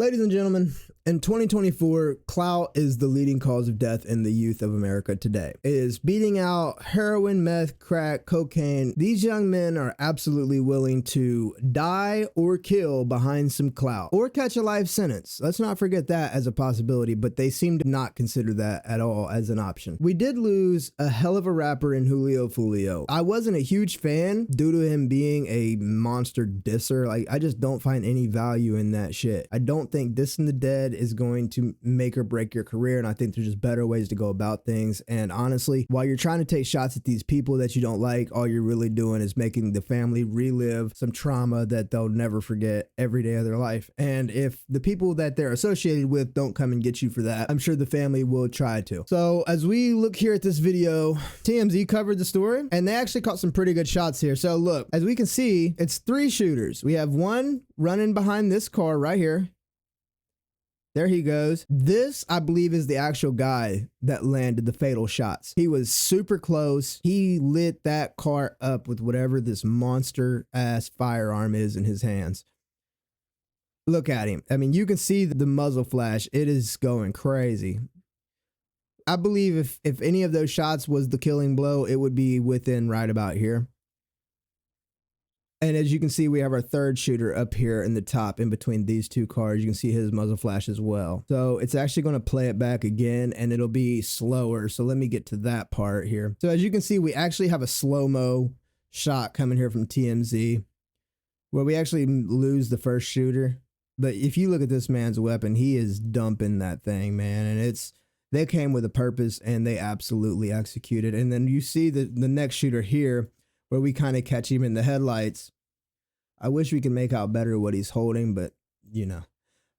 Ladies and gentlemen, in 2024, clout is the leading cause of death in the youth of America today. It is beating out heroin, meth, crack, cocaine. These young men are absolutely willing to die or kill behind some clout or catch a life sentence. Let's not forget that as a possibility, but they seem to not consider that at all as an option. We did lose a hell of a rapper in Julio Foolio. I wasn't a huge fan due to him being a monster disser. Like, I just don't find any value in that shit. I don't think dissing the dead is going to make or break your career, and I think there's just better ways to go about things. And honestly, while you're trying to take shots at these people that you don't like, all you're really doing is making the family relive some trauma that they'll never forget every day of their life. And if the people that they're associated with don't come and get you for that, I'm sure the family will try to. So as we look here at this video, TMZ covered the story and they actually caught some pretty good shots here. So look, as we can see, it's 3 shooters. We have one running behind this car right here. There he goes. This, I believe, is the actual guy that landed the fatal shots. He was super close. He lit that car up with whatever this monster ass firearm is in his hands. Look at him. I mean, you can see the muzzle flash. It is going crazy. I believe if any of those shots was the killing blow, it would be within right about here. And as you can see, we have our third shooter up here in the top in between these 2 cars. You can see his muzzle flash as well. So it's actually going to play it back again and it'll be slower. So let me get to that part here. So as you can see, we actually have a slow-mo shot coming here from TMZ where we actually lose the first shooter. But if you look at this man's weapon, he is dumping that thing, man. And they came with a purpose and they absolutely executed. And then you see the next shooter here, where we kind of catch him in the headlights. I wish we could make out better what he's holding, but you know.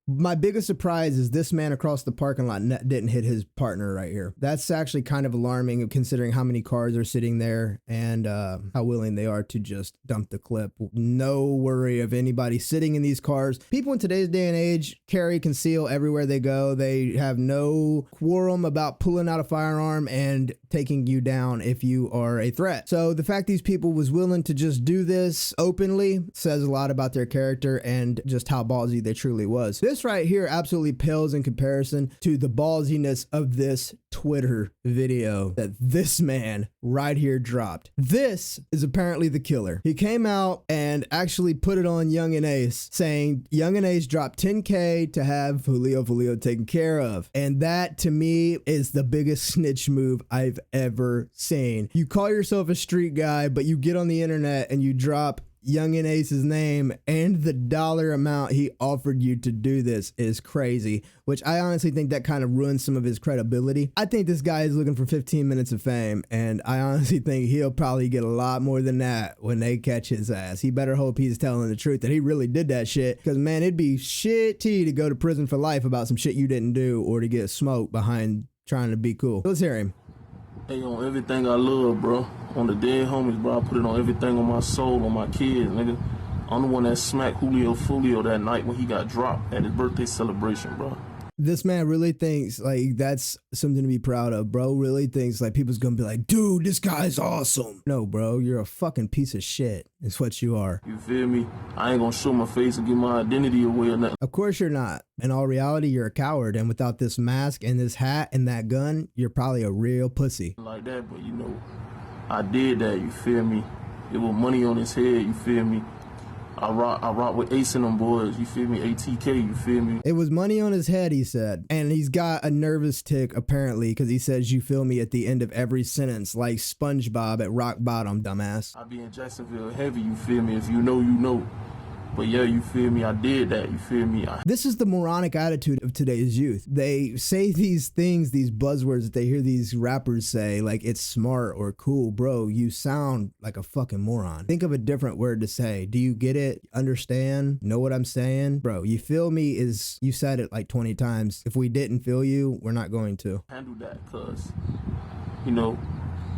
My biggest surprise is this man across the parking lot didn't hit his partner right here. That's actually kind of alarming considering how many cars are sitting there and how willing they are to just dump the clip. No worry of anybody sitting in these cars. People in today's day and age carry, conceal everywhere they go. They have no quorum about pulling out a firearm and taking you down if you are a threat. So the fact these people was willing to just do this openly says a lot about their character and just how ballsy they truly was. This right here absolutely pales in comparison to the ballsiness of this Twitter video that this man right here dropped. This is apparently the killer. He came out and actually put it on Young and Ace, saying Young and Ace dropped 10K to have Julio Foolio taken care of. And that to me is the biggest snitch move I've ever seen. You call yourself a street guy, but you get on the internet and you drop Young and Ace's name and the dollar amount he offered you to do this is crazy, which I honestly think that kind of ruins some of his credibility. I think this guy is looking for 15 minutes of fame, and I honestly think he'll probably get a lot more than that when they catch his ass. He better hope he's telling the truth that he really did that shit, because man, it'd be shitty to go to prison for life about some shit you didn't do or to get smoked behind trying to be cool. Let's hear him. Hey, on everything I love, bro. On the dead homies, bro. I put it on everything on my soul, on my kids, nigga. I'm the one that smacked Julio Foolio that night when he got dropped at his birthday celebration, bro. This man really thinks like that's something to be proud of, bro. Really thinks like people's gonna be like, dude, this guy's awesome. No, bro, you're a fucking piece of shit. It's what you are. You feel me? I ain't gonna show my face and give my identity away or nothing. Of course you're not. In all reality, you're a coward. And without this mask and this hat and that gun, you're probably a real pussy. Like that, but you know, I did that, you feel me? It was money on his head, you feel me? I rock with Ace and them boys, you feel me? ATK, you feel me? It was money on his head, he said. And he's got a nervous tick, apparently, because he says, you feel me, at the end of every sentence, like SpongeBob at rock bottom, dumbass. I be in Jacksonville heavy, you feel me? If you know, you know. But yeah, you feel me? I did that, you feel me? This is the moronic attitude of today's youth. They say these things, these buzzwords that they hear these rappers say, like it's smart or cool. Bro, you sound like a fucking moron. Think of a different word to say. Do you get it? Understand? Know what I'm saying? Bro, you feel me is, you said it like 20 times. If we didn't feel you, we're not going to. Handle that, cuz, you know,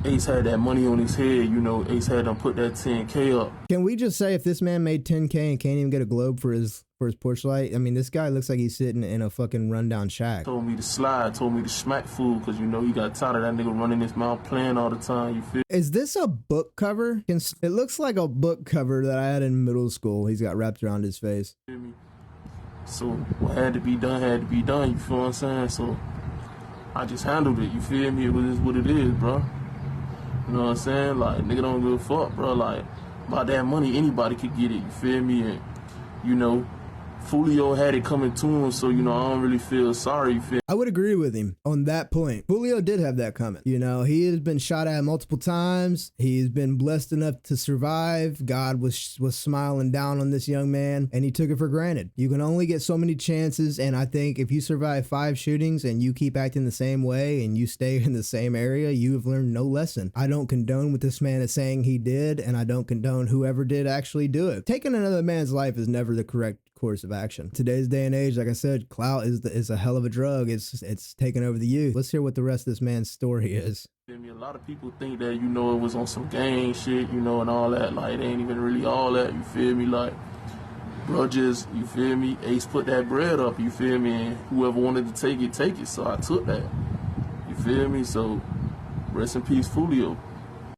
Ace had that money on his head, you know, Ace had them put that 10K up. Can we just say if this man made 10K and can't even get a globe for his porch light? I mean, this guy looks like he's sitting in a fucking rundown shack. Told me to slide, told me to smack fool, because, you know, he got tired of that nigga running his mouth playing all the time, you feel? Is this a book cover? It looks like a book cover that I had in middle school. He's got wrapped around his face. You feel me? So what had to be done, you feel what I'm saying? So I just handled it, you feel me? It was what it is, bro. You know what I'm saying? Like, nigga don't give a fuck, bro. Like, about that money, anybody could get it, you feel me? And, you know, Foolio had it coming to him, so, you know, I don't really feel sorry, you feel me? I would agree with him on that point. Julio did have that coming. You know, he has been shot at multiple times. He's been blessed enough to survive. God was smiling down on this young man, and he took it for granted. You can only get so many chances, and I think if you survive 5 shootings and you keep acting the same way and you stay in the same area, you have learned no lesson. I don't condone what this man is saying he did, and I don't condone whoever did actually do it. Taking another man's life is never the correct course of action. Today's day and age, like I said, clout is a hell of a drug. It's taking over the youth. Let's hear what the rest of this man's story is. A lot of people think that, you know, it was on some gang shit, you know, and all that. Like, it ain't even really all that, you feel me? Like, bro, just, you feel me? Ace put that bread up, you feel me? And whoever wanted to take it, take it. So I took that, you feel me? So rest in peace, Foolio.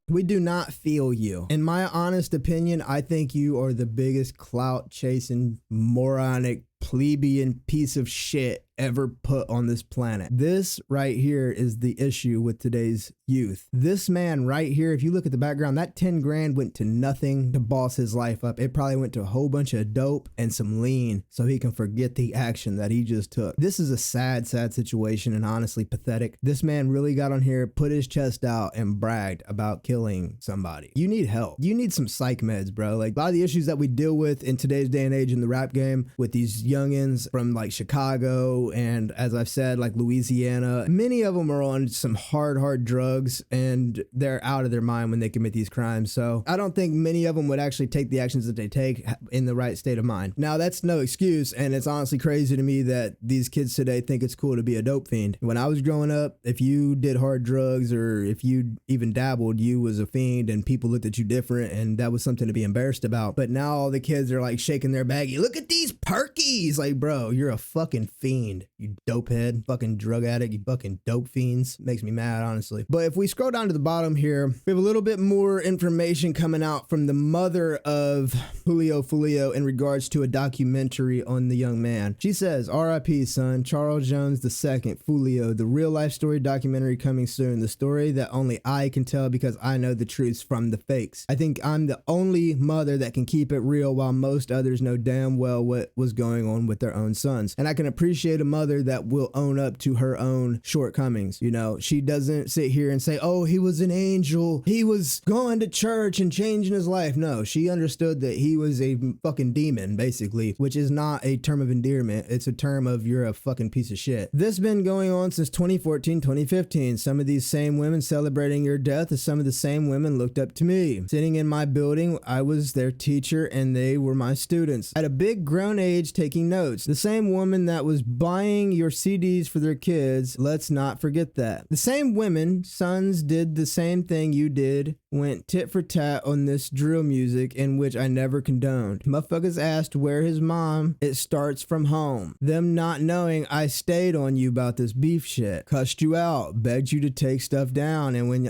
We do not feel you. In my honest opinion, I think you are the biggest clout chasing, moronic, plebeian piece of shit ever put on this planet. This right here is the issue with today's youth. This man right here, if you look at the background, that 10 grand went to nothing to boss his life up. It probably went to a whole bunch of dope and some lean so he can forget the action that he just took. This is a sad, sad situation and honestly pathetic. This man really got on here, put his chest out and bragged about killing somebody. You need help. You need some psych meds, bro. Like, a lot of the issues that we deal with in today's day and age in the rap game with these youngins from like Chicago and, as I've said, like Louisiana, many of them are on some hard drugs and they're out of their mind when they commit these crimes. So I don't think many of them would actually take the actions that they take in the right state of mind. Now, that's no excuse, and it's honestly crazy to me that these kids today think it's cool to be a dope fiend. When I was growing up, if you did hard drugs or if you even dabbled, you was a fiend and people looked at you different, and that was something to be embarrassed about. But now all the kids are like shaking their baggie. Look at these perkies. Like, bro, you're a fucking fiend. You dope head, fucking drug addict, you fucking dope fiends. Makes me mad, honestly. But if we scroll down to the bottom here, we have a little bit more information coming out from the mother of Julio Foolio in regards to a documentary on the young man. She says, R.I.P. son, Charles Jones II, Foolio, the real life story documentary coming soon. The story that only I can tell because I know the truths from the fakes. I think I'm the only mother that can keep it real while most others know damn well what was going on with their own sons. And I can appreciate a mother that will own up to her own shortcomings. You know, she doesn't sit here and say, oh, he was an angel, he was going to church and changing his life. No, she understood that he was a fucking demon, basically, which is not a term of endearment. It's a term of you're a fucking piece of shit. This has been going on since 2014, 2015. Some of these same women celebrating your death as some of the same women looked up to me. Sitting in my building, I was their teacher and they were my students. At a big grown age taking notes. The same woman that was buying your CDs for their kids, let's not forget that. The same women, sons, did the same thing you did, went tit for tat on this drill music in which I never condoned. Motherfuckers asked where his mom, it starts from home. Them not knowing I stayed on you about this beef shit. Cussed you out, begged you to take stuff down, and when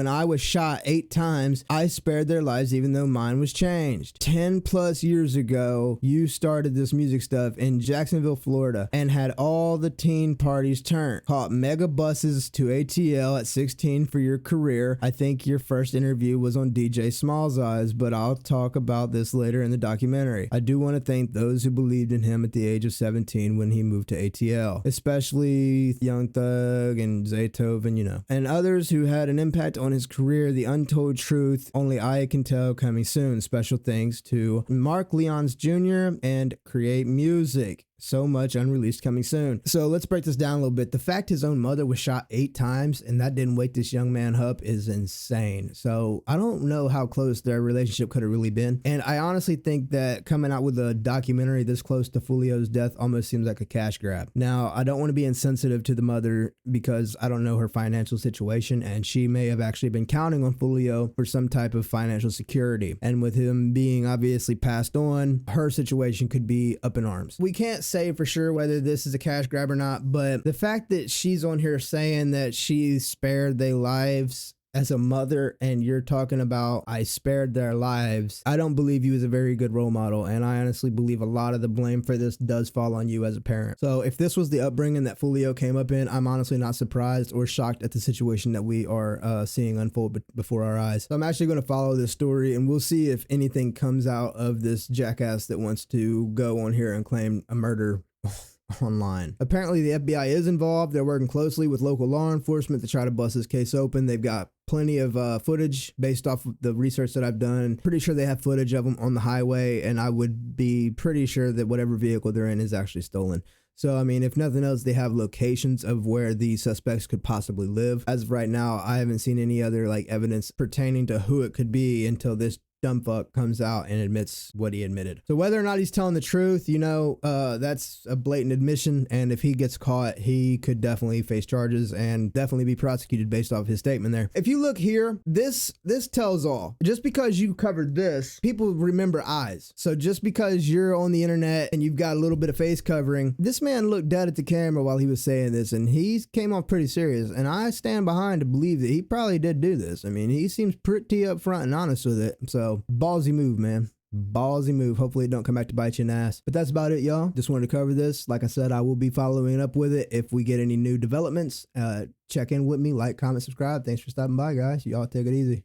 I was shot 8 times, I spared their lives even though mine was changed. 10 plus years ago, you started this music stuff in Jacksonville, Florida, and had all the teen parties turned. Caught mega buses to ATL at 16 for your career. I think your first interview was on DJ Small's Eyes, but I'll talk about this later in the documentary. I do want to thank those who believed in him at the age of 17 when he moved to ATL, especially Young Thug and Zaytoven, you know, and others who had an impact on his career. The untold truth only I can tell coming soon. Special thanks to Mark Leons Jr. and Create Music. So much unreleased coming soon. So let's break this down a little bit. The fact his own mother was shot 8 times and that didn't wake this young man up is insane. So I don't know how close their relationship could have really been. And I honestly think that coming out with a documentary this close to Foolio's death almost seems like a cash grab. Now, I don't want to be insensitive to the mother because I don't know her financial situation and she may have actually been counting on Foolio for some type of financial security. And with him being obviously passed on, her situation could be up in arms. We can't say for sure whether this is a cash grab or not, but the fact that she's on here saying that she spared their lives as a mother and you're talking about I spared their lives, I don't believe you as a very good role model. And I honestly believe a lot of the blame for this does fall on you as a parent. So if this was the upbringing that Foolio came up in, I'm honestly not surprised or shocked at the situation that we are seeing unfold before our eyes. So I'm actually going to follow this story and we'll see if anything comes out of this jackass that wants to go on here and claim a murder online. Apparently the FBI is involved. They're working closely with local law enforcement to try to bust this case open. They've got plenty of footage based off of the research that I've done. Pretty sure they have footage of them on the highway, and I would be pretty sure that whatever vehicle they're in is actually stolen. So, I mean, if nothing else, they have locations of where the suspects could possibly live. As of right now, I haven't seen any other like evidence pertaining to who it could be until this dumb fuck comes out and admits what he admitted. So whether or not he's telling the truth, you know, that's a blatant admission, and if he gets caught, he could definitely face charges and definitely be prosecuted based off his statement there. If you look here, this tells all. Just because you covered this, people remember eyes. So just because you're on the internet and you've got a little bit of face covering, this man looked dead at the camera while he was saying this, and he came off pretty serious, and I stand behind to believe that he probably did do this. I mean, he seems pretty upfront and honest with it. So ballsy move, man. Ballsy move. Hopefully it don't come back to bite you in the ass. But that's about it, y'all. Just wanted to cover this. Like I said, I will be following up with it if we get any new developments. Check in with me, like, comment, subscribe. Thanks for stopping by, guys. Y'all take it easy.